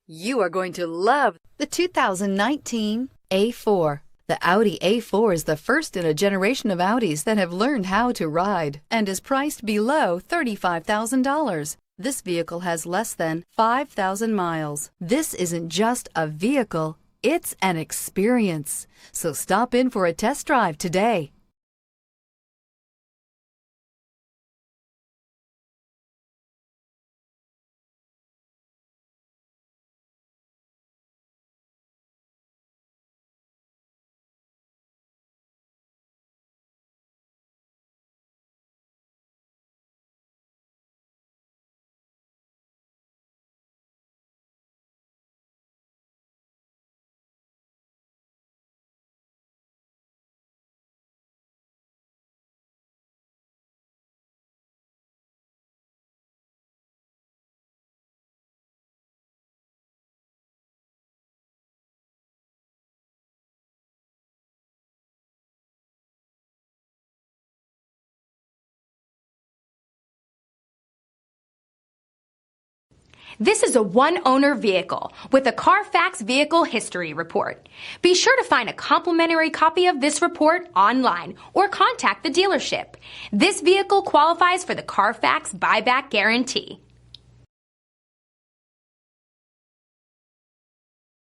You are going to love the 2019 A4. The Audi A4 is the first in a generation of Audis that have learned how to ride and is priced below $35,000. This vehicle has less than 5,000 miles. This isn't just a vehicle, it's an experience. So stop in for a test drive today. This is a one-owner vehicle with a Carfax Vehicle History Report. Be sure to find a complimentary copy of this report online or contact the dealership. This vehicle qualifies for the Carfax Buyback Guarantee.